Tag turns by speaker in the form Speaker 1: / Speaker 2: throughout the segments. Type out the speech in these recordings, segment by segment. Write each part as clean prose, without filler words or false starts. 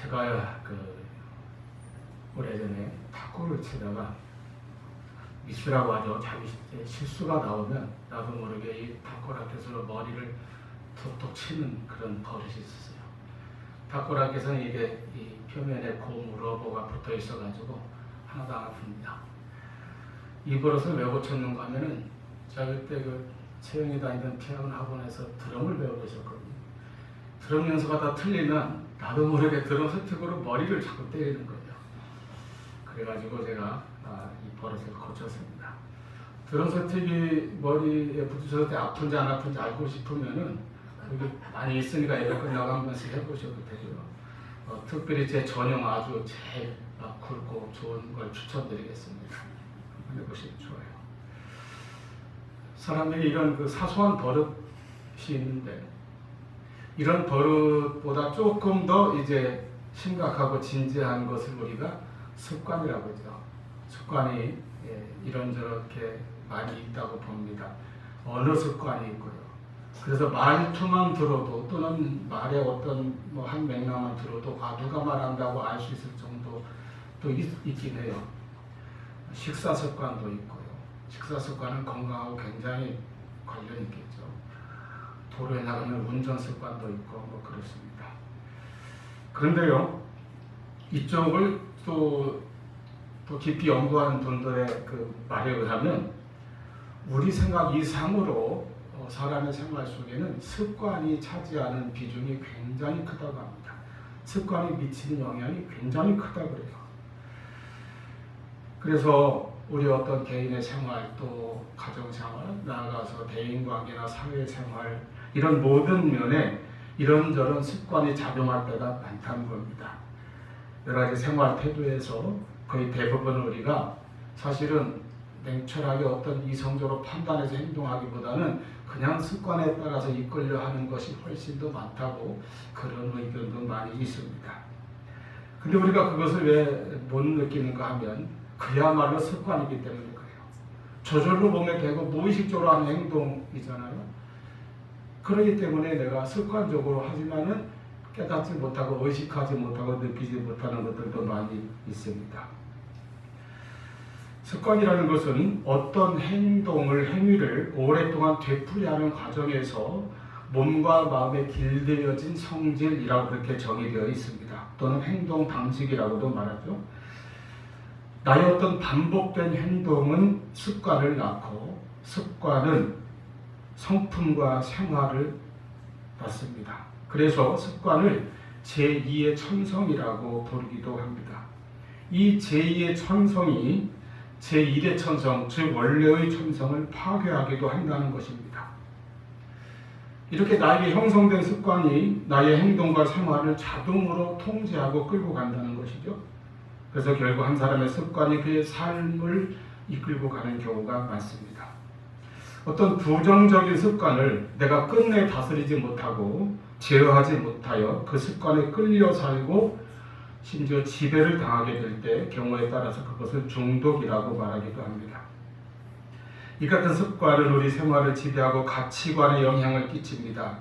Speaker 1: 제가 오래전에 탁구를 치다가 미스라고 하죠. 자기 실수가 나오면 나도 모르게 이 탁구라켓으로 머리를 툭툭 치는 그런 버릇이 있었어요. 탁구라켓은 이게 이 표면에 고무 러버가 붙어 있어가지고 하나도 안 아픕니다. 이 버릇을 왜 고쳤는가 하면은 제가 그때 채영이 다니던 피아노 학원에서 드럼을 배우고 있었거든요. 드럼 연주가 다 틀리면 나도 모르게 드럼 스틱으로 머리를 자꾸 때리는 거예요. 그래가지고 제가 이 버릇을 고쳤습니다. 드럼 스틱이 머리에 부딪혔을 때 아픈지 안 아픈지 알고 싶으면은 여기 많이 있으니까 예배 끝나고 한 번씩 해보셔도 되고요. 특별히 제 전용 아주 제일 굵고 좋은 걸 추천드리겠습니다. 해보시면 좋아요. 사람들이 이런 사소한 버릇이 있는데 이런 버릇보다 조금 더 이제 심각하고 진지한 것을 우리가 습관이라고 하죠. 습관이 이런저렇게 많이 있다고 봅니다. 언어 습관이 있고요. 그래서 말투만 들어도 또는 말의 어떤 한 맥락만 들어도 누가 말한다고 알 수 있을 정도도 있긴 해요. 식사 습관도 있고요. 식사 습관은 건강하고 굉장히 관련이 있겠죠. 도로에 나가면 운전 습관도 있고 그렇습니다. 그런데요, 이쪽을 또 깊이 연구하는 분들의 말에 의하면 우리 생각 이상으로 사람의 생활 속에는 습관이 차지하는 비중이 굉장히 크다고 합니다. 습관이 미치는 영향이 굉장히 크다고 그래요. 그래서 우리 어떤 개인의 생활, 또 가정생활, 나아가서 대인관계나 사회생활 이런 모든 면에 이런저런 습관이 작용할 때가 많다는 겁니다. 여러 가지 생활 태도에서 거의 대부분 우리가 사실은 냉철하게 어떤 이성적으로 판단해서 행동하기보다는 그냥 습관에 따라서 이끌려 하는 것이 훨씬 더 많다고 그런 의견도 많이 있습니다. 근데 우리가 그것을 왜 못 느끼는가 하면 그야말로 습관이기 때문에 그래요. 저절로 몸에 배고 무의식적으로 하는 행동이잖아요. 그렇기 때문에 내가 습관적으로 하지만은 깨닫지 못하고 의식하지 못하고 느끼지 못하는 것들도 많이 있습니다. 습관이라는 것은 어떤 행위를 오랫동안 되풀이하는 과정에서 몸과 마음에 길들여진 성질이라고 그렇게 정의되어 있습니다. 또는 행동 방식이라고도 말하죠. 나의 어떤 반복된 행동은 습관을 낳고 습관은 성품과 생활을 낳습니다. 그래서 습관을 제2의 천성이라고 부르기도 합니다. 이 제2의 천성이 제1의 천성, 즉 원래의 천성을 파괴하기도 한다는 것입니다. 이렇게 나에게 형성된 습관이 나의 행동과 생활을 자동으로 통제하고 끌고 간다는 것이죠. 그래서 결국 한 사람의 습관이 그의 삶을 이끌고 가는 경우가 많습니다. 어떤 부정적인 습관을 내가 끝내 다스리지 못하고 제어하지 못하여 그 습관에 끌려 살고 심지어 지배를 당하게 될 때 경우에 따라서 그것을 중독이라고 말하기도 합니다. 이 같은 습관은 우리 생활을 지배하고 가치관에 영향을 끼칩니다.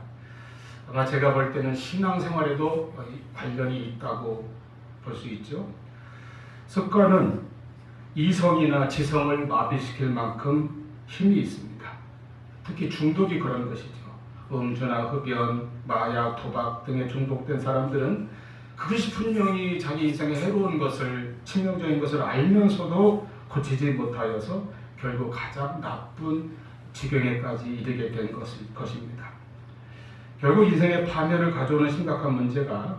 Speaker 1: 아마 제가 볼 때는 신앙생활에도 관련이 있다고 볼 수 있죠. 습관은 이성이나 지성을 마비시킬 만큼 힘이 있습니다. 특히 중독이 그런 것이죠. 음주나 흡연, 마약, 도박 등에 중독된 사람들은 그것이 분명히 자기 인생에 해로운 것을, 치명적인 것을 알면서도 고치지 못하여서 결국 가장 나쁜 지경에까지 이르게 된 것입니다. 결국 인생의 파멸을 가져오는 심각한 문제가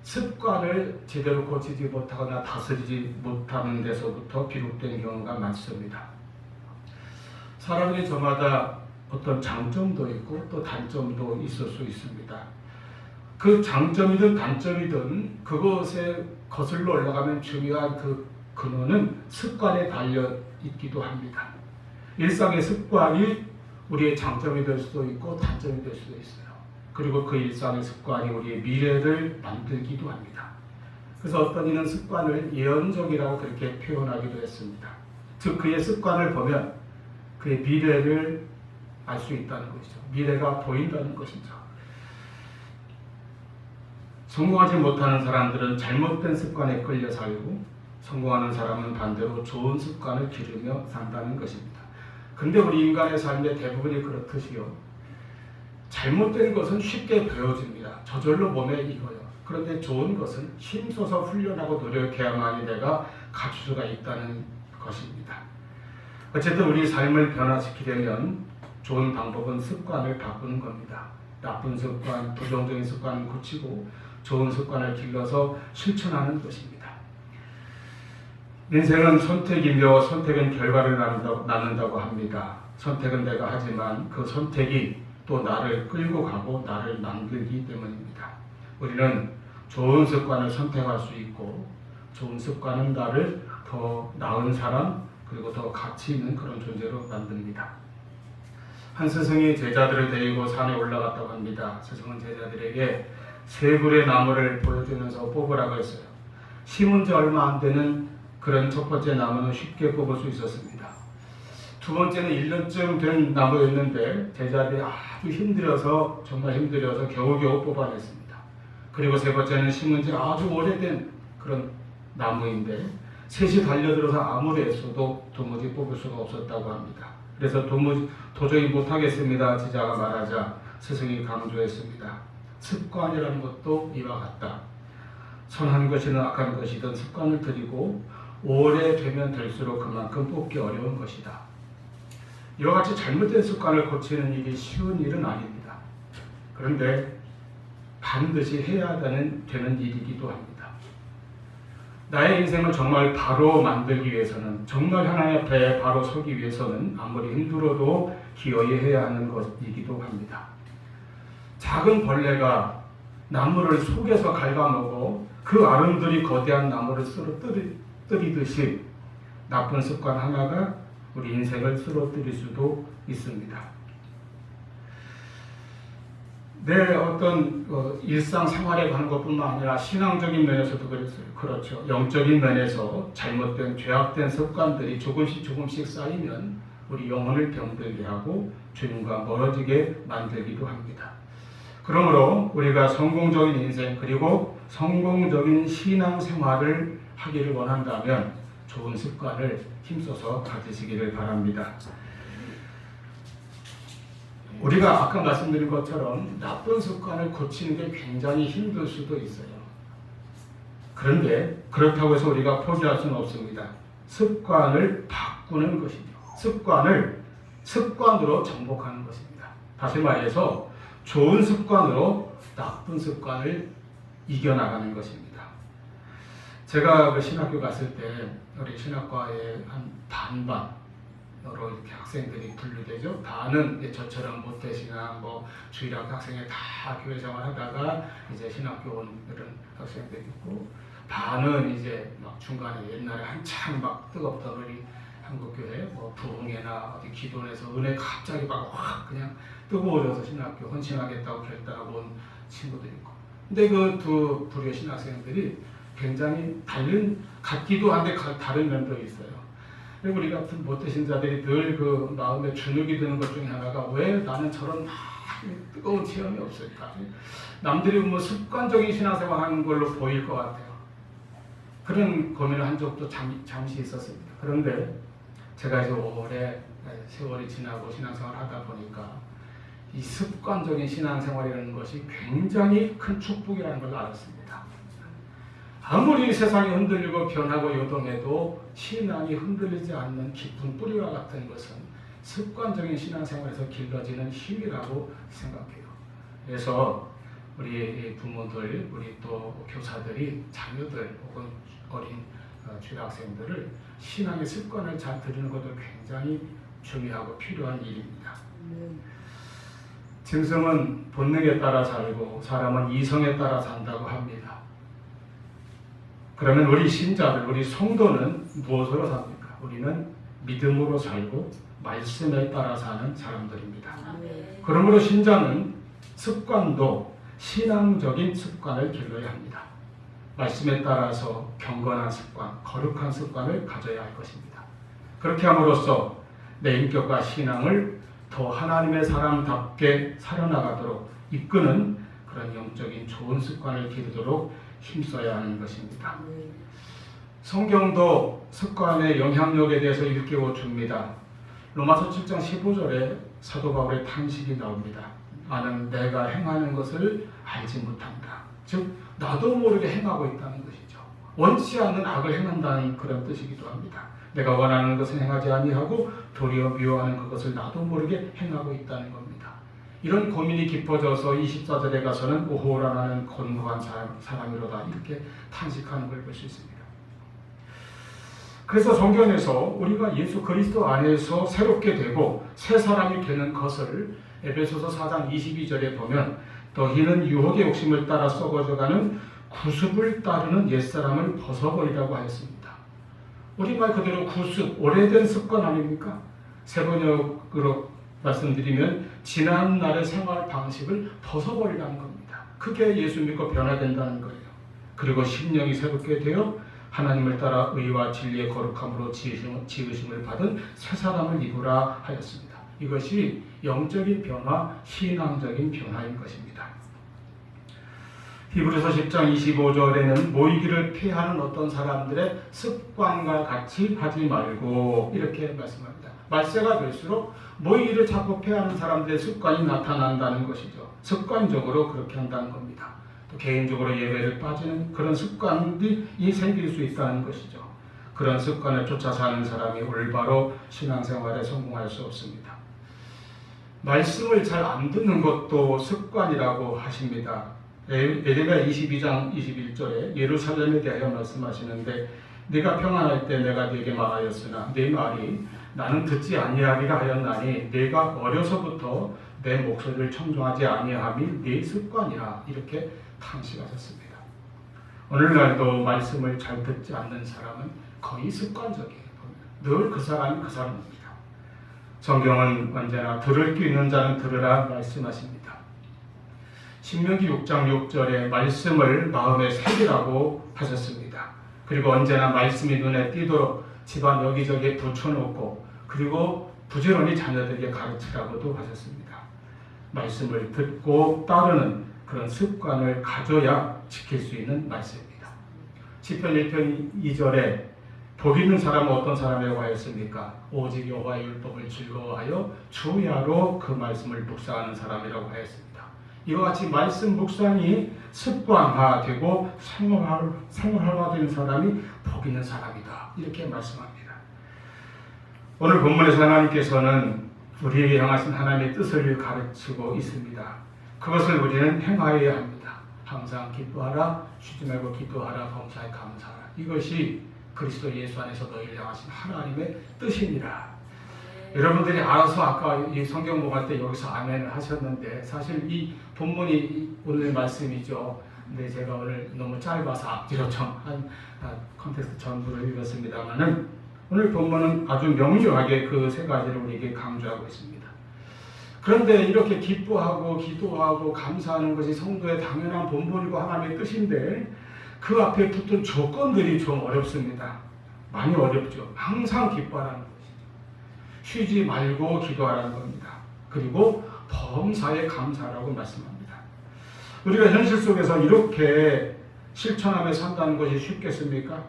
Speaker 1: 습관을 제대로 고치지 못하거나 다스리지 못하는 데서부터 비롯된 경우가 많습니다. 사람이 저마다 어떤 장점도 있고 또 단점도 있을 수 있습니다. 그 장점이든 단점이든 그것에 거슬러 올라가면 중요한 그 근원은 습관에 달려 있기도 합니다. 일상의 습관이 우리의 장점이 될 수도 있고 단점이 될 수도 있어요. 그리고 그 일상의 습관이 우리의 미래를 만들기도 합니다. 그래서 어떤 이는 습관을 예언적이라고 그렇게 표현하기도 했습니다. 즉 그의 습관을 보면 그의 미래를 알 수 있다는 것이죠. 미래가 보인다는 것이죠. 성공하지 못하는 사람들은 잘못된 습관에 끌려 살고, 성공하는 사람은 반대로 좋은 습관을 기르며 산다는 것입니다. 근데 우리 인간의 삶의 대부분이 그렇듯이요, 잘못된 것은 쉽게 배워집니다. 저절로 몸에 익어요. 그런데 좋은 것은 힘써서 훈련하고 노력해야만이 내가 갖출 수가 있다는 것입니다. 어쨌든 우리 삶을 변화시키려면 좋은 방법은 습관을 바꾸는 겁니다. 나쁜 습관, 부정적인 습관을 고치고 좋은 습관을 길러서 실천하는 것입니다. 인생은 선택이며 선택은 결과를 낳는다고 합니다. 선택은 내가 하지만 그 선택이 또 나를 끌고 가고 나를 만들기 때문입니다. 우리는 좋은 습관을 선택할 수 있고, 좋은 습관은 나를 더 나은 사람, 그리고 더 가치 있는 그런 존재로 만듭니다. 한 스승이 제자들을 데리고 산에 올라갔다고 합니다. 스승은 제자들에게 세 그루의 나무를 보여주면서 뽑으라고 했어요. 심은 지 얼마 안 되는 그런 첫 번째 나무는 쉽게 뽑을 수 있었습니다. 두 번째는 1년쯤 된 나무였는데 제자들이 아주 힘들어서, 정말 힘들어서 겨우겨우 뽑아냈습니다. 그리고 세 번째는 심은 지 아주 오래된 그런 나무인데 셋이 달려들어서 아무리 애써도 도무지 뽑을 수가 없었다고 합니다. 그래서 도저히 못하겠습니다. 제자가 말하자 스승이 강조했습니다. 습관이라는 것도 이와 같다. 선한 것이든 악한 것이든 습관을 들이고 오래되면 될수록 그만큼 뽑기 어려운 것이다. 이와 같이 잘못된 습관을 고치는 일이 쉬운 일은 아닙니다. 그런데 반드시 해야 되는 일이기도 합니다. 나의 인생을 정말 바로 만들기 위해서는, 정말 하나님 앞에 바로 서기 위해서는 아무리 힘들어도 기어이 해야 하는 것이기도 합니다. 작은 벌레가 나무를 속에서 갉아먹어 그 아름들이 거대한 나무를 쓰러뜨리듯이 나쁜 습관 하나가 우리 인생을 쓰러뜨릴 수도 있습니다. 내 어떤 일상생활에 관한 것뿐만 아니라 신앙적인 면에서도 그렇죠. 영적인 면에서 잘못된 죄악된 습관들이 조금씩 쌓이면 우리 영혼을 병들게 하고 주님과 멀어지게 만들기도 합니다. 그러므로 우리가 성공적인 인생 그리고 성공적인 신앙생활을 하기를 원한다면 좋은 습관을 힘써서 가지시기를 바랍니다. 우리가 아까 말씀드린 것처럼 나쁜 습관을 고치는 게 굉장히 힘들 수도 있어요. 그런데 그렇다고 해서 우리가 포기할 수는 없습니다. 습관을 바꾸는 것이죠. 습관을 습관으로 정복하는 것입니다. 다시 말해서 좋은 습관으로 나쁜 습관을 이겨나가는 것입니다. 제가 그 신학교 갔을 때 우리 신학과에 한 반반 여러 이렇게 학생들이 분류되죠. 반은 저처럼 모태신앙, 주일학 학생회 다 교회 생활하다가 이제 신학교 온 그런 학생들이 있고, 반은 이제 막 중간에 옛날에 한참 막 뜨겁던 우리 한국교회 부흥회나 어디 기도원에서 은혜 갑자기 막 확 그냥 뜨거워져서 신학교 헌신하겠다고 결단하고 온 친구들이 있고, 근데 그 두 부류의 신학생들이 굉장히 같기도 한데 다른 면도 있어요. 그리고 우리 같은 모태신자들이 늘 그 마음에 주눅이 드는 것 중에 하나가 왜 나는 저런 뜨거운 체험이 없을까? 남들이 습관적인 신앙생활 하는 걸로 보일 것 같아요. 그런 고민을 한 적도 잠시 있었습니다. 그런데 제가 이제 오래 세월이 지나고 신앙생활을 하다 보니까 이 습관적인 신앙생활이라는 것이 굉장히 큰 축복이라는 걸 알았습니다. 아무리 세상이 흔들리고 변하고 요동해도 신앙이 흔들리지 않는 깊은 뿌리와 같은 것은 습관적인 신앙생활에서 길러지는 힘이라고 생각해요. 그래서 우리 부모들, 우리 또 교사들이 자녀들 혹은 어린 중학생들을 신앙의 습관을 잘 들이는 것도 굉장히 중요하고 필요한 일입니다. 짐승은 본능에 따라 살고 사람은 이성에 따라 산다고 합니다. 그러면 우리 신자들, 우리 성도는 무엇으로 삽니까? 우리는 믿음으로 살고 말씀에 따라 사는 사람들입니다. 그러므로 신자는 습관도 신앙적인 습관을 길러야 합니다. 말씀에 따라서 경건한 습관, 거룩한 습관을 가져야 할 것입니다. 그렇게 함으로써 내 인격과 신앙을 더 하나님의 사람답게 살아나가도록 이끄는 그런 그런 영적인 좋은 습관을 기르도록 힘써야 하는 것입니다. 성경도 습관의 영향력에 대해서 일깨워 줍니다. 로마서 7장 15절에 사도 바울의 탄식이 나옵니다. 나는 내가 행하는 것을 알지 못한다. 즉 나도 모르게 행하고 있다는 것이죠. 원치 않는 악을 행한다는 그런 뜻이기도 합니다. 내가 원하는 것은 행하지 아니하고 도리어 미워하는 그것을 나도 모르게 행하고 있다는 겁니다. 이런 고민이 깊어져서 24절에 가서는 오호라 나는 곤고한 사람이로다 이렇게 탄식하는 걸 볼 수 있습니다. 그래서 성경에서 우리가 예수 그리스도 안에서 새롭게 되고 새 사람이 되는 것을 에베소서 4장 22절에 보면 너희는 유혹의 욕심을 따라 썩어져가는 구습을 따르는 옛사람을 벗어버리라고 하였습니다. 우리말 그대로 구습, 오래된 습관 아닙니까? 세번역으로 말씀드리면 지난 날의 생활 방식을 벗어버리라는 겁니다. 그게 예수 믿고 변화된다는 거예요. 그리고 심령이 새롭게 되어 하나님을 따라 의와 진리의 거룩함으로 지으심을 받은 새 사람을 입으라 하였습니다. 이것이 영적인 변화, 신앙적인 변화인 것입니다. 히브리서 10장 25절에는 모이기를 피하는 어떤 사람들의 습관과 같이 하지 말고 이렇게 말씀합니다. 말세가 될수록 모이기를 자꾸 피하는 사람들의 습관이 나타난다는 것이죠. 습관적으로 그렇게 한다는 겁니다. 또 개인적으로 예배를 빠지는 그런 습관이 생길 수 있다는 것이죠. 그런 습관을 쫓아 사는 사람이 올바로 신앙생활에 성공할 수 없습니다. 말씀을 잘 안 듣는 것도 습관이라고 하십니다. 에레미야 22장 21절에 예루살렘에 대하여 말씀하시는데 네가 평안할 때 내가 네게 말하였으나 네 말이 나는 듣지 아니하리라 하였나니 네가 어려서부터 내 목소리를 청종하지 아니함이 네 습관이라 이렇게 탄식하셨습니다. 오늘날도 말씀을 잘 듣지 않는 사람은 거의 습관적이에요. 늘 그 사람이 그 사람입니다. 성경은 언제나 들을 귀 있는 자는 들으라 말씀하십니다. 신명기 6장 6절에 말씀을 마음에 새기라고 하셨습니다. 그리고 언제나 말씀이 눈에 띄도록 집안 여기저기에 붙여놓고 그리고 부지런히 자녀들에게 가르치라고도 하셨습니다. 말씀을 듣고 따르는 그런 습관을 가져야 지킬 수 있는 말씀입니다. 시편 1편 2절에 복 있는 사람은 어떤 사람이라고 하였습니까? 오직 여호와의 율법을 즐거워하여 주야로 그 말씀을 묵상하는 사람이라고 하였습니다. 이와 같이 말씀 묵상이 습관화되고 생활화되는 사람이 복 있는 사람이다. 이렇게 말씀합니다. 오늘 본문에서 하나님께서는 우리에게 향하신 하나님의 뜻을 가르치고 있습니다. 그것을 우리는 행하여야 합니다. 항상 기뻐하라, 쉬지 말고 기도하라, 범사에 감사하라. 이것이 그리스도 예수 안에서 너희를 향하신 하나님의 뜻이니라. 여러분들이 알아서 아까 이 성경 공부할 때 여기서 아멘을 하셨는데 사실 이 본문이 오늘 말씀이죠. 근데 제가 오늘 너무 짧아서 앞뒤로 좀 한 컨텍스트 전부를 읽었습니다만은 오늘 본문은 아주 명료하게 그 세 가지를 우리에게 강조하고 있습니다. 그런데 이렇게 기뻐하고 기도하고 감사하는 것이 성도의 당연한 본분이고 하나님의 뜻인데 그 앞에 붙은 조건들이 좀 어렵습니다. 많이 어렵죠. 항상 기뻐하라는 것이죠. 쉬지 말고 기도하라는 겁니다. 그리고 범사에 감사하라고 말씀합니다. 우리가 현실 속에서 이렇게 실천하며 산다는 것이 쉽겠습니까?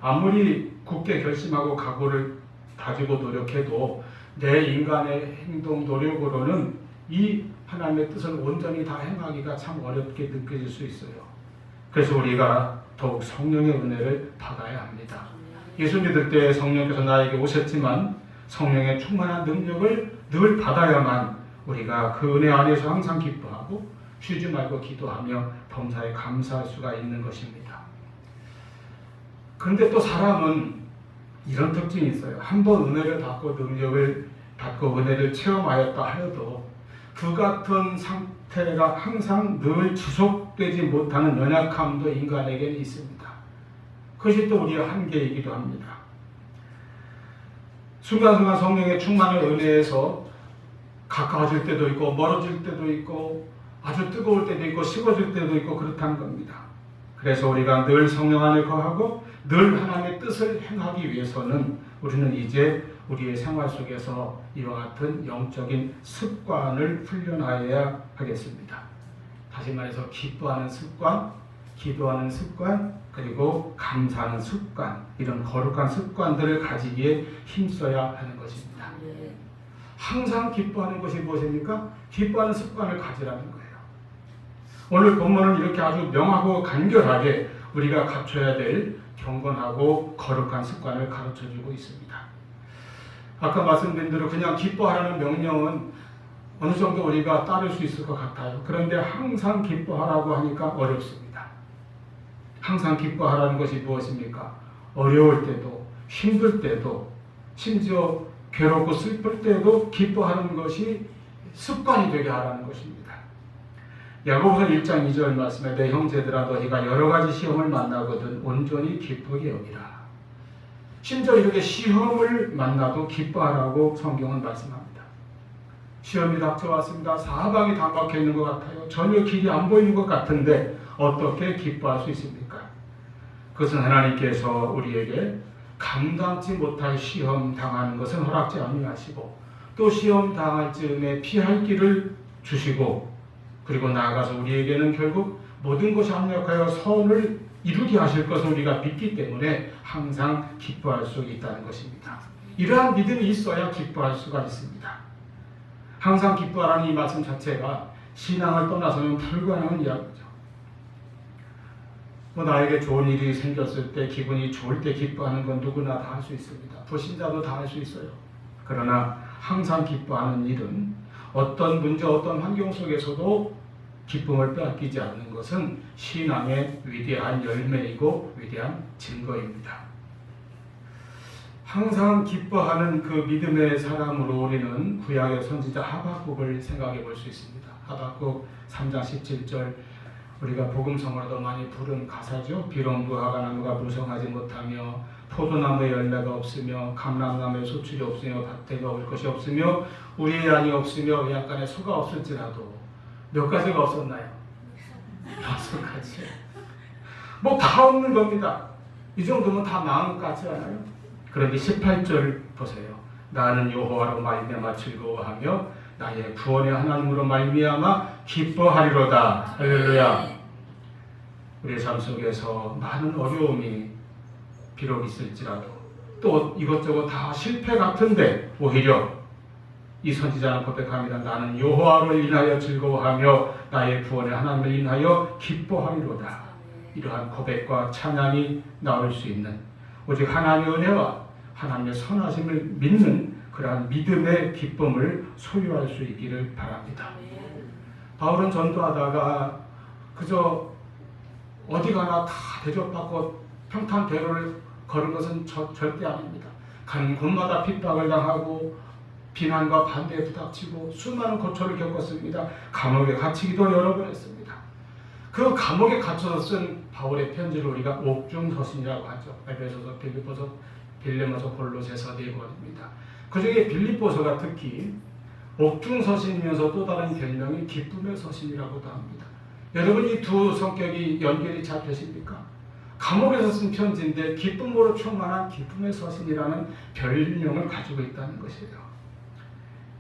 Speaker 1: 아무리 굳게 결심하고 각오를 다지고 노력해도 내 인간의 행동 노력으로는 이 하나님의 뜻을 온전히 다 행하기가 참 어렵게 느껴질 수 있어요. 그래서 우리가 더욱 성령의 은혜를 받아야 합니다. 예수 믿을 때 성령께서 나에게 오셨지만 성령의 충만한 능력을 늘 받아야만 우리가 그 은혜 안에서 항상 기뻐하고 쉬지 말고 기도하며 범사에 감사할 수가 있는 것입니다. 그런데 또 사람은 이런 특징이 있어요. 한번 은혜를 받고 능력을 받고 은혜를 체험하였다 하여도 그 같은 상태가 항상 늘 지속되지 못하는 연약함도 인간에게는 있습니다. 그것이 또 우리의 한계이기도 합니다. 순간순간 성령의 충만한 은혜에서 가까워질 때도 있고 멀어질 때도 있고 아주 뜨거울 때도 있고 식어질 때도 있고 그렇다는 겁니다. 그래서 우리가 늘 성령 안에 거하고 늘 하나님의 뜻을 행하기 위해서는 우리는 이제 우리의 생활 속에서 이와 같은 영적인 습관을 훈련하여야 하겠습니다. 다시 말해서 기뻐하는 습관, 기도하는 습관, 그리고 감사하는 습관, 이런 거룩한 습관들을 가지기에 힘써야 하는 것입니다. 항상 기뻐하는 것이 무엇입니까? 기뻐하는 습관을 가지라는 거예요. 오늘 본문은 이렇게 아주 명하고 간결하게 우리가 갖춰야 될 경건하고 거룩한 습관을 가르쳐주고 있습니다. 아까 말씀드린 대로 그냥 기뻐하라는 명령은 어느 정도 우리가 따를 수 있을 것 같아요. 그런데 항상 기뻐하라고 하니까 어렵습니다. 항상 기뻐하라는 것이 무엇입니까? 어려울 때도, 힘들 때도, 심지어 괴롭고 슬플 때도 기뻐하는 것이 습관이 되게 하라는 것입니다. 야고보서 1장 2절 말씀에 내 형제들아 너희가 여러 가지 시험을 만나거든 온전히 기쁘게 여기라. 심지어 이렇게 시험을 만나도 기뻐하라고 성경은 말씀합니다. 시험이 닥쳐왔습니다. 사방이 다 막혀 있는 것 같아요. 전혀 길이 안 보이는 것 같은데 어떻게 기뻐할 수 있습니까? 그것은 하나님께서 우리에게 감당치 못할 시험 당하는 것은 허락지 아니하시고 또 시험 당할 즈음에 피할 길을 주시고 그리고 나아가서 우리에게는 결국 모든 것이 합력하여 선을 이루게 하실 것을 우리가 믿기 때문에 항상 기뻐할 수 있다는 것입니다. 이러한 믿음이 있어야 기뻐할 수가 있습니다. 항상 기뻐하라는 이 말씀 자체가 신앙을 떠나서는 불가능한 이야기죠. 나에게 좋은 일이 생겼을 때 기분이 좋을 때 기뻐하는 건 누구나 다 할 수 있습니다. 불신자도 다 할 수 있어요. 그러나 항상 기뻐하는 일은 어떤 문제, 어떤 환경 속에서도 기쁨을 빼앗기지 않는 것은 신앙의 위대한 열매이고 위대한 증거입니다. 항상 기뻐하는 그 믿음의 사람으로 우리는 구약의 선지자 하박국을 생각해 볼 수 있습니다. 하박국 3장 17절 우리가 복음성으로도 많이 부른 가사죠. 비록 무화과 나무가 무성하지 못하며 포도나무에 열매가 없으며 감람나무에 소출이 없으며 밭에가 올 것이 없으며 우리의 양이 없으며 약간의 소가 없을지라도 몇 가지가 없었나요? 6가지. 뭐 다 없는 겁니다. 이 정도면 다 망한 것 같지 않아요? 그런데 18절 보세요. 나는 여호와로 말미암아 즐거워하며 나의 구원의 하나님으로 말미암아 기뻐하리로다. 할렐루야. 우리의 삶 속에서 많은 어려움이 비록 있을지라도 또 이것저것 다 실패 같은데 오히려 이 선지자는 고백합니다. 나는 여호와로 인하여 즐거워하며 나의 구원의 하나님을 인하여 기뻐하리로다. 이러한 고백과 찬양이 나올 수 있는 오직 하나님의 은혜와 하나님의 선하심을 믿는 그러한 믿음의 기쁨을 소유할 수 있기를 바랍니다. 바울은 전도하다가 그저 어디 가나 다 대접받고 평탄대로를 걸은 것은 절대 아닙니다. 가는 곳마다 핍박을 당하고 비난과 반대에 부닥치고 수많은 고초를 겪었습니다. 감옥에 갇히기도 여러 번 했습니다. 그 감옥에 갇혀서 쓴 바울의 편지를 우리가 옥중서신이라고 하죠. 에베소서, 빌립보서, 빌레모서, 골로새서 4권입니다. 그 중에 빌립보서가 특히 옥중서신이면서 또 다른 별명이 기쁨의 서신이라고도 합니다. 여러분 이 두 성격이 연결이 잘 되십니까? 감옥에서 쓴 편지인데 기쁨으로 충만한 기쁨의 서신이라는 별명을 가지고 있다는 것이에요.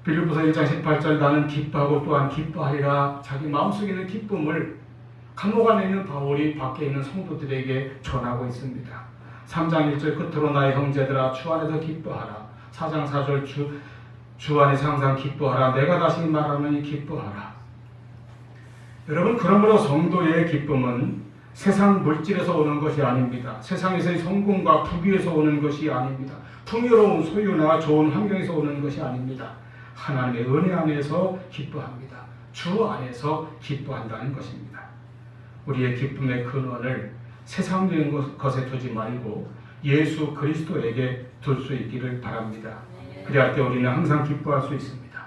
Speaker 1: 빌립보서 1장 18절 나는 기뻐하고 또한 기뻐하리라. 자기 마음속에 있는 기쁨을 감옥 안에 있는 바울이 밖에 있는 성도들에게 전하고 있습니다. 3장 1절 끝으로 나의 형제들아 주 안에서 기뻐하라. 4장 4절 주 안에서 항상 기뻐하라. 내가 다시 말하노니 기뻐하라. 여러분 그러므로 성도의 기쁨은 세상 물질에서 오는 것이 아닙니다. 세상에서의 성공과 부귀에서 오는 것이 아닙니다. 풍요로운 소유나 좋은 환경에서 오는 것이 아닙니다. 하나님의 은혜 안에서 기뻐합니다. 주 안에서 기뻐한다는 것입니다. 우리의 기쁨의 근원을 세상적인 것에 두지 말고 예수 그리스도에게 둘 수 있기를 바랍니다. 그래야 때 우리는 항상 기뻐할 수 있습니다.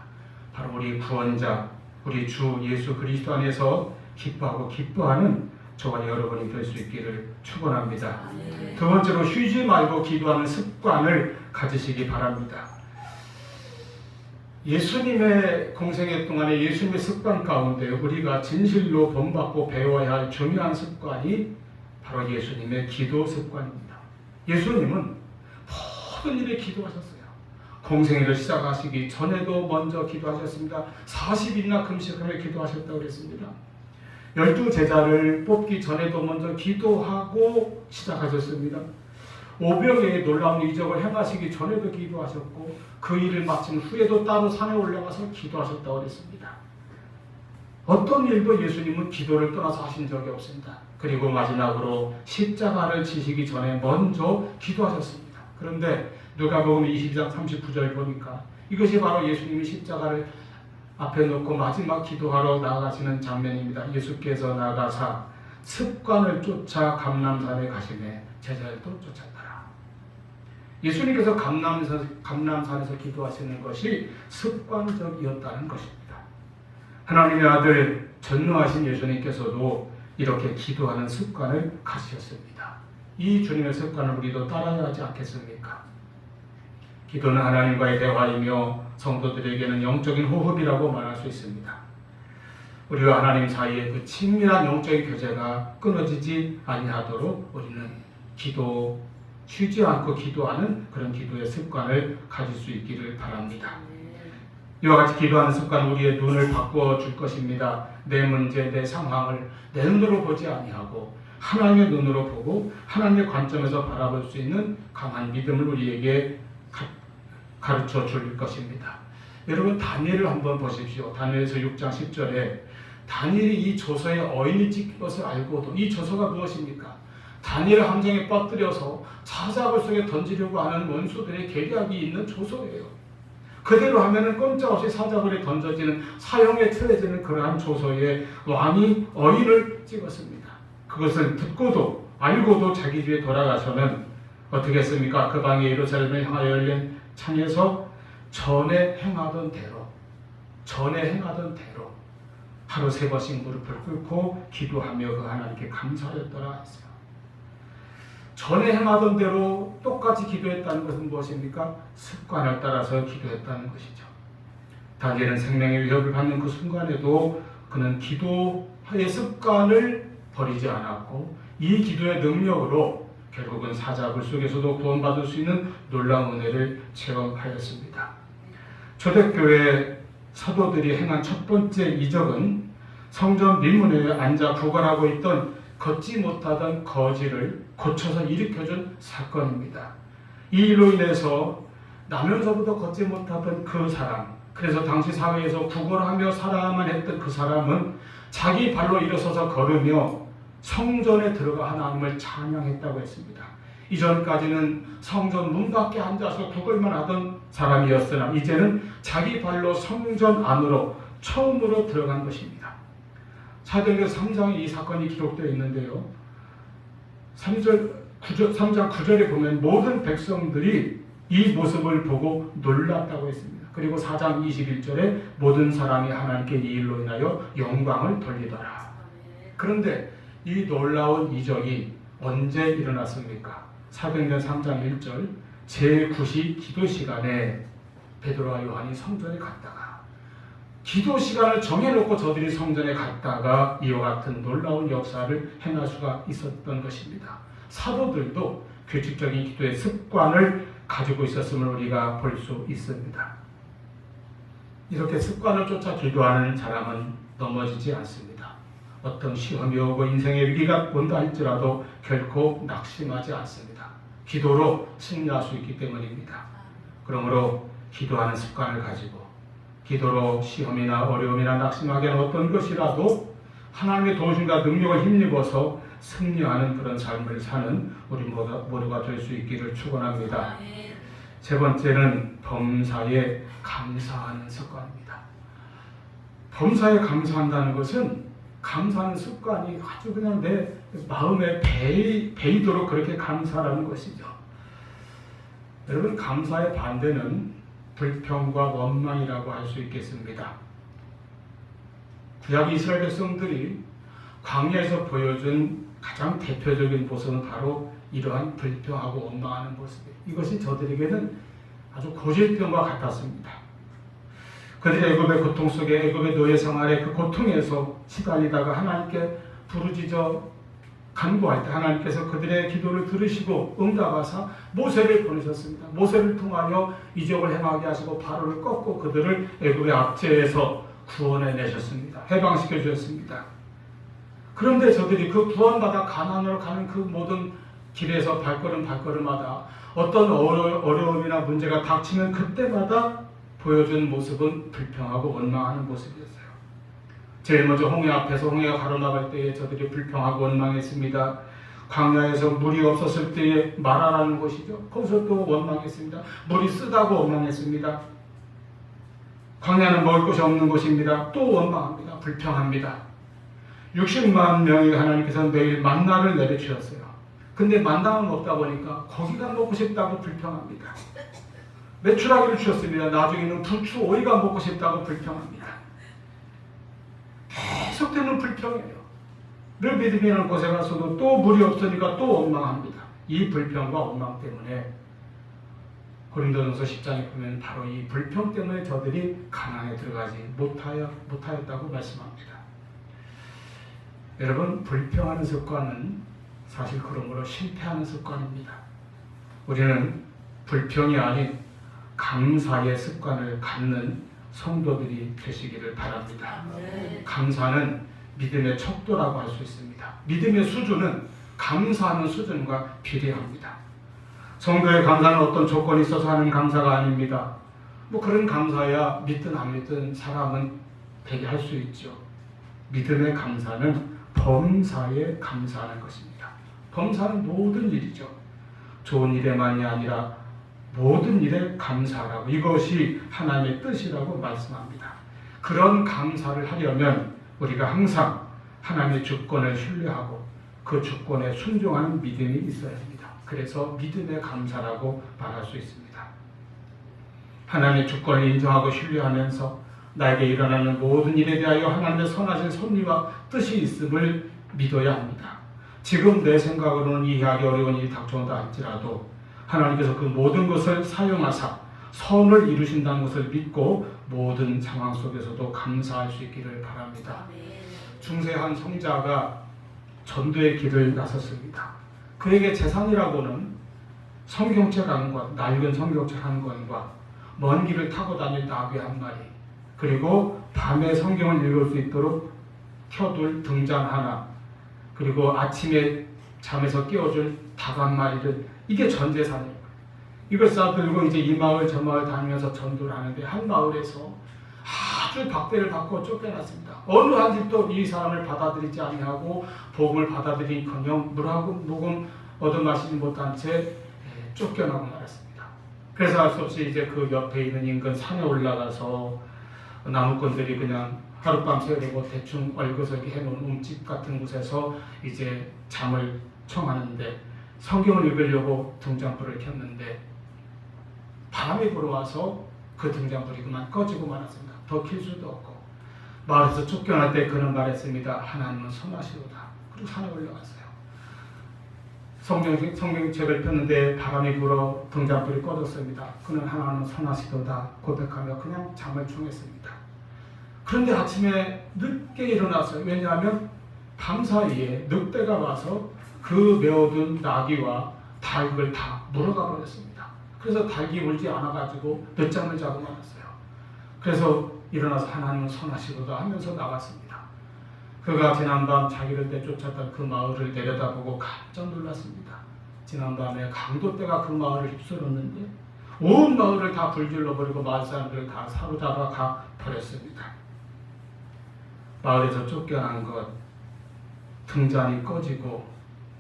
Speaker 1: 바로 우리 구원자, 우리 주 예수 그리스도 안에서 기뻐하고 기뻐하는 저와 여러분이 될 수 있기를 축원합니다. 두 번째로 쉬지 말고 기도하는 습관을 가지시기 바랍니다. 예수님의 공생애 동안에 예수님의 습관 가운데 우리가 진실로 본받고 배워야 할 중요한 습관이 바로 예수님의 기도 습관입니다. 예수님은 모든 일에 기도하셨어요. 공생애를 시작하시기 전에도 먼저 기도하셨습니다. 40일이나 금식하며 기도하셨다고 그랬습니다. 12제자를 뽑기 전에도 먼저 기도하고 시작하셨습니다. 오병이어의 놀라운 이적을 행하시기 전에도 기도하셨고 그 일을 마친 후에도 따로 산에 올라가서 기도하셨다고 그랬습니다. 어떤 일도 예수님은 기도를 떠나서 하신 적이 없습니다. 그리고 마지막으로 십자가를 지시기 전에 먼저 기도하셨습니다. 그런데 누가복음 22장 39절 보니까 이것이 바로 예수님이 십자가를 앞에 놓고 마지막 기도하러 나아가시는 장면입니다. 예수께서 나가사 습관을 쫓아 감람산에 가시매 제자들도 쫓았더라. 예수님께서 감람산에서 기도하시는 것이 습관적이었다는 것입니다. 하나님의 아들 전능하신 예수님께서도 이렇게 기도하는 습관을 가지셨습니다. 이 주님의 습관을 우리도 따라야 하지 않겠습니까? 기도는 하나님과의 대화이며 성도들에게는 영적인 호흡이라고 말할 수 있습니다. 우리와 하나님 사이의 그 친밀한 영적인 교제가 끊어지지 아니하도록 우리는 쉬지 않고 기도하는 그런 기도의 습관을 가질 수 있기를 바랍니다. 이와 같이 기도하는 습관은 우리의 눈을 바꾸어 줄 것입니다. 내 문제, 내 상황을 내 눈으로 보지 아니하고 하나님의 눈으로 보고 하나님의 관점에서 바라볼 수 있는 강한 믿음을 우리에게 가르쳐 줄 것입니다. 여러분 다니엘을 한번 보십시오. 다니엘서 6장 10절에 다니엘이 이 조서에 어인이 찍힌 것을 알고도 이 조서가 무엇입니까? 다니엘을 함정에 빠뜨려서 사자굴 속에 던지려고 하는 원수들의 계략이 있는 조서예요. 그대로 하면은 꼼짝없이 사자굴에 던져지는 사형에 처해지는 그러한 조서에 왕이 어인을 찍었습니다. 그것을 듣고도 알고도 자기 집에 돌아가서는 어떻게 했습니까? 그 방에 예루살렘을 향하여 열린 창에서 전에 행하던 대로 하루 3번씩 무릎을 꿇고 기도하며 그 하나님께 감사하였더라 했어요. 전에 행하던 대로 똑같이 기도했다는 것은 무엇입니까? 습관을 따라서 기도했다는 것이죠. 다니엘은 생명의 위협을 받는 그 순간에도 그는 기도의 습관을 버리지 않았고 이 기도의 능력으로 결국은 사자굴 속에서도 구원받을 수 있는 놀라운 은혜를 체험하였습니다. 초대교회 사도들이 행한 첫 번째 이적은 성전 민문에 앉아 구걸하고 있던 걷지 못하던 거지를 고쳐서 일으켜준 사건입니다. 이 일로 인해서 나면서부터 걷지 못하던 그 사람, 그래서 당시 사회에서 구걸하며 살아야만 했던 그 사람은 자기 발로 일어서서 걸으며 성전에 들어가 하나님을 찬양했다고 했습니다. 이전까지는 성전 문 밖에 앉아서 구걸만 하던 사람이었으나 이제는 자기 발로 성전 안으로 처음으로 들어간 것입니다. 사도행전 3장에 이 사건이 기록되어 있는데요. 3장 9절에 보면 모든 백성들이 이 모습을 보고 놀랐다고 했습니다. 그리고 4장 21절에 모든 사람이 하나님께 이 일로 인하여 영광을 돌리더라. 그런데 이 놀라운 이적이 언제 일어났습니까? 사도행전 3장 1절 제9시 기도 시간에 베드로와 요한이 성전에 갔다가 기도 시간을 정해놓고 저들이 성전에 갔다가 이와 같은 놀라운 역사를 행할 수가 있었던 것입니다. 사도들도 규칙적인 기도의 습관을 가지고 있었음을 우리가 볼 수 있습니다. 이렇게 습관을 쫓아 기도하는 사람은 넘어지지 않습니다. 어떤 시험이 오고 인생의 위기가 온다 할지라도 결코 낙심하지 않습니다. 기도로 승리할 수 있기 때문입니다. 그러므로 기도하는 습관을 가지고 기도로 시험이나 어려움이나 낙심하게 하는 어떤 것이라도 하나님의 도우심과 능력을 힘입어서 승리하는 그런 삶을 사는 우리 모두가 될 수 있기를 축원합니다. 세 번째는 범사에 감사하는 습관입니다. 범사에 감사한다는 것은 감사하는 습관이 아주 그냥 내 마음에 배이도록 그렇게 감사하는 것이죠. 여러분, 감사의 반대는 불평과 원망이라고 할 수 있겠습니다. 구약 이스라엘 백성들이 광야에서 보여준 가장 대표적인 모습은 바로 이러한 불평하고 원망하는 모습이에요. 이것이 저들에게는 아주 고질병과 같았습니다. 그들이 애굽의 고통 속에 애굽의 노예 생활의 그 고통에서 시달리다가 하나님께 부르짖어 간구할 때 하나님께서 그들의 기도를 들으시고 응답하사 모세를 보내셨습니다. 모세를 통하여 이적을 행하게 하시고 바로를 꺾고 그들을 애굽의 압제에서 구원해 내셨습니다. 해방시켜 주셨습니다. 그런데 저들이 그 구원받아 가나안으로 가는 그 모든 길에서 발걸음마다 어떤 어려움이나 문제가 닥치면 그때마다 보여준 모습은 불평하고 원망하는 모습이었어요. 제일 먼저 홍해 앞에서 홍해가 가로막을 때에 저들이 불평하고 원망했습니다. 광야에서 물이 없었을 때에 마라라는 곳이죠. 거기서 또 원망했습니다. 물이 쓰다고 원망했습니다. 광야는 먹을 것이 없는 곳입니다. 또 원망합니다. 불평합니다. 60만 명의 하나님께서 매일 만나를 내려주셨어요. 근데 만나는 없다 보니까 고기가 먹고 싶다고 불평합니다. 메추라기를 주셨습니다. 나중에는 부추, 오이가 먹고 싶다고 불평합니다. 계속되는 불평이에요. 늘 믿음이라는 곳에 가서도 또 물이 없으니까 또 원망합니다. 이 불평과 원망 때문에 고린도전서 10장에 보면 바로 이 불평 때문에 저들이 가나안에 들어가지 못하였다고 말씀합니다. 여러분, 불평하는 습관은 사실 그러므로 실패하는 습관입니다. 우리는 불평이 아닌 감사의 습관을 갖는 성도들이 되시기를 바랍니다. 감사는 믿음의 척도라고 할 수 있습니다. 믿음의 수준은 감사하는 수준과 비례합니다. 성도의 감사는 어떤 조건이 있어서 하는 감사가 아닙니다. 그런 감사야 믿든 안 믿든 사람은 되게 할 수 있죠. 믿음의 감사는 범사에 감사하는 것입니다. 범사는 모든 일이죠. 좋은 일에만이 아니라 모든 일에 감사하라고, 이것이 하나님의 뜻이라고 말씀합니다. 그런 감사를 하려면 우리가 항상 하나님의 주권을 신뢰하고 그 주권에 순종하는 믿음이 있어야 합니다. 그래서 믿음의 감사라고 말할 수 있습니다. 하나님의 주권을 인정하고 신뢰하면서 나에게 일어나는 모든 일에 대하여 하나님의 선하신 섭리와 뜻이 있음을 믿어야 합니다. 지금 내 생각으로는 이해하기 어려운 일이 닥쳐온다 할지라도 하나님께서 그 모든 것을 사용하사 선을 이루신다는 것을 믿고 모든 상황 속에서도 감사할 수 있기를 바랍니다. 중세 한 성자가 전도의 길을 나섰습니다. 그에게 재산이라고는 성경책 한 권, 낡은 성경책 한 권과 먼 길을 타고 다닐 나귀 한 마리, 그리고 밤에 성경을 읽을 수 있도록 켜둘 등잔 하나, 그리고 아침에 잠에서 깨워줄 닭 한 마리를, 이게 전 재산이에요. 이걸 싸들고 이제 이 마을 저 마을 다니면서 전도를 하는데 한 마을에서 아주 박대를 받고 쫓겨났습니다. 어느 한 집도 이 사람을 받아들이지 아니하고 복음을 받아들이니커녕 물하고 녹음 얻어마시지 못한 채 쫓겨나고 말았습니다. 그래서 할 수 없이 이제 그 옆에 있는 인근 산에 올라가서 나무꾼들이 그냥 하룻밤 새우고 대충 얼그서기 해놓은 움집 같은 곳에서 이제 잠을 청하는데 성경을 읽으려고 등잔불을 켰는데 바람이 불어와서 그 등잔불이 그만 꺼지고 말았습니다. 더 킬 수도 없고 마을에서 쫓겨날 때 그는 말했습니다. 하나님은 선하시도다. 그리고 산에 올라갔어요. 성경책을 폈는데 바람이 불어 등잔불이 꺼졌습니다. 그는 하나님은 선하시도다 고백하며 그냥 잠을 청했습니다. 그런데 아침에 늦게 일어났어요. 왜냐하면 밤사이에 늑대가 와서 그 메어둔 나귀와 닭을 다 물어가 버렸습니다. 그래서 닭이 울지 않아가지고 늦잠을 자고 말았어요. 그래서 일어나서 하나님은 선하시도다 하면서 나갔습니다. 그가 지난밤 자기를 내쫓았던 그 마을을 내려다보고 깜짝 놀랐습니다. 지난밤에 강도떼가 그 마을을 휩쓸었는데 온 마을을 다 불질러버리고 마을 사람들을 다 사로잡아 가 버렸습니다. 마을에서 쫓겨난 것, 등잔이 꺼지고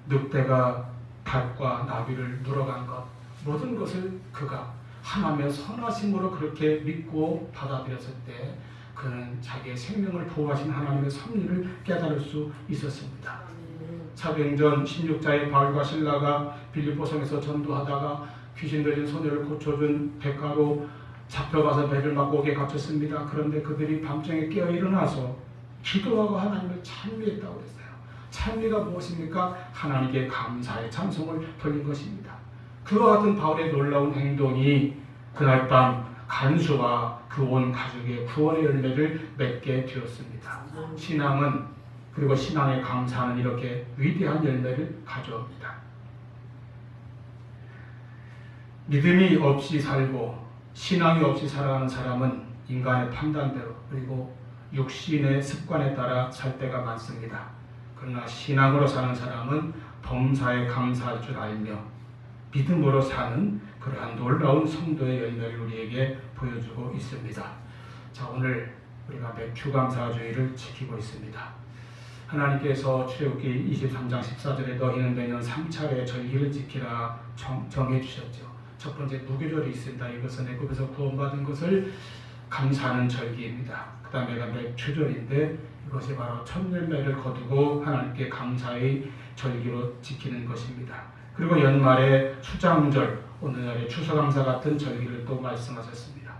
Speaker 1: 늑대가 닭과 나귀를 물어간 것, 모든 것을 그가 하나님의 선하심으로 그렇게 믿고 받아들였을 때 그는 자기의 생명을 보호하신 하나님의 섭리를 깨달을 수 있었습니다. 사도행전 16장에 바울과 실라가 빌립보성에서 전도하다가 귀신 들린 소녀를 고쳐준 대가로 잡혀가서 배를 맞고 옥에 갇혔습니다. 그런데 그들이 밤중에 깨어 일어나서 기도하고 하나님을 찬미했다고 그랬어요. 찬미가 무엇입니까? 하나님께 감사의 찬송을 돌린 것입니다. 그와 같은 바울의 놀라운 행동이 그날 밤 간수와 그 온 가족의 구원의 열매를 맺게 되었습니다. 신앙은, 그리고 신앙에 감사하는 이렇게 위대한 열매를 가져옵니다. 믿음이 없이 살고 신앙이 없이 살아가는 사람은 인간의 판단대로 그리고 육신의 습관에 따라 살 때가 많습니다. 그러나 신앙으로 사는 사람은 범사에 감사할 줄 알며 믿음으로 사는 그러한 놀라운 성도의 열매를 우리에게 보여주고 있습니다. 자, 오늘 우리가 맥추감사주의를 지키고 있습니다. 하나님께서 출애굽기 23장 14절에 너희는 매년 3차례 절기를 지키라 정해 주셨죠. 첫 번째 무교절이 있습니다. 이것은 애굽에서 구원받은 것을 감사하는 절기입니다. 그 다음에가 맥추절인데 이것이 바로 첫 열매를 거두고 하나님께 감사의 절기로 지키는 것입니다. 그리고 연말에 수장절, 오늘날의 추수감사 같은 절기를 또 말씀하셨습니다.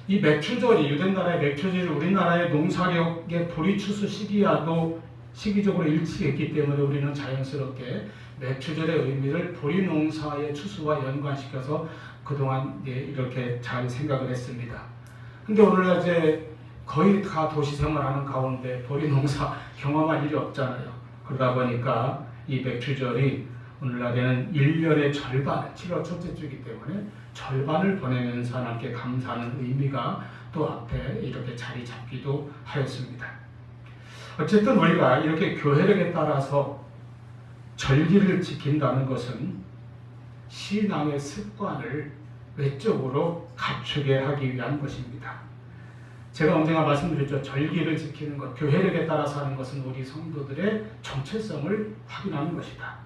Speaker 1: 이 맥추절이 유대나라의 맥추절이 우리나라의 농사력의 보리추수 시기와도 시기적으로 일치했기 때문에 우리는 자연스럽게 맥추절의 의미를 보리농사의 추수와 연관시켜서 그동안 이렇게 잘 생각을 했습니다. 근데 오늘날 이제 거의 다 도시 생활하는 가운데 보리농사 경험할 일이 없잖아요. 그러다 보니까 이 맥추절이 오늘날에는 1년의 절반, 7월 첫째 주이기 때문에 절반을 보내면서 하나님께 감사하는 의미가 또 앞에 이렇게 자리 잡기도 하였습니다. 어쨌든 우리가 이렇게 교회력에 따라서 절기를 지킨다는 것은 신앙의 습관을 외적으로 갖추게 하기 위한 것입니다. 제가 언젠가 말씀드렸죠. 절기를 지키는 것, 교회력에 따라서 하는 것은 우리 성도들의 정체성을 확인하는 것이다.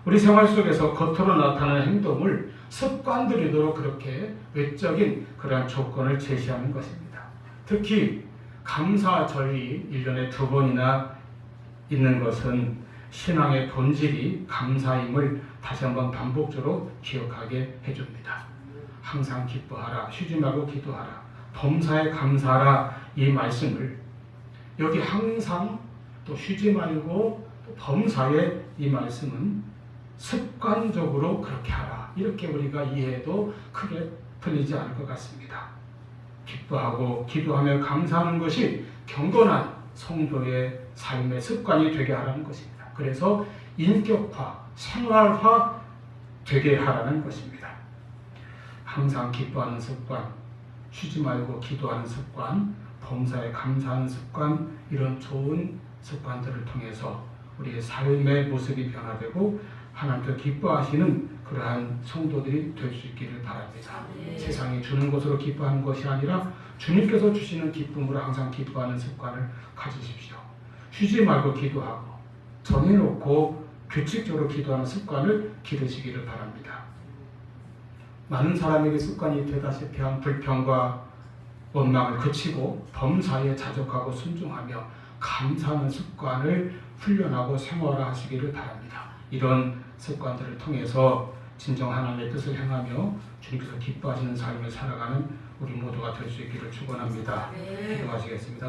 Speaker 1: 우리 생활 속에서 겉으로 나타나는 행동을 습관들이도록 그렇게 외적인 그러한 조건을 제시하는 것입니다. 특히 감사절이 1년에 2번이나 있는 것은 신앙의 본질이 감사임을 다시 한번 반복적으로 기억하게 해줍니다. 항상 기뻐하라, 쉬지 말고 기도하라, 범사에 감사하라, 이 말씀을 여기 항상 또 쉬지 말고 또 범사에 이 말씀은 습관적으로 그렇게 하라, 이렇게 우리가 이해해도 크게 틀리지 않을 것 같습니다. 기뻐하고 기도하며 감사하는 것이 경건한 성도의 삶의 습관이 되게 하라는 것입니다. 그래서 인격화, 생활화 되게 하라는 것입니다. 항상 기뻐하는 습관, 쉬지 말고 기도하는 습관, 범사에 감사하는 습관, 이런 좋은 습관들을 통해서 우리의 삶의 모습이 변화되고 하나님께서 기뻐하시는 그러한 성도들이 될 수 있기를 바랍니다. 네. 세상이 주는 것으로 기뻐하는 것이 아니라 주님께서 주시는 기쁨으로 항상 기뻐하는 습관을 가지십시오. 쉬지 말고 기도하고 정해놓고 규칙적으로 기도하는 습관을 기르시기를 바랍니다. 많은 사람에게 습관이 되다시피 한 불평과 원망을 그치고 범사에 자족하고 순종하며 감사하는 습관을 훈련하고 생활화하시기를 바랍니다. 이런 습관들을 통해서 진정 하나님의 뜻을 행하며 주님께서 기뻐하시는 삶을 살아가는 우리 모두가 될 수 있기를 축원합니다. 기도하시겠습니다.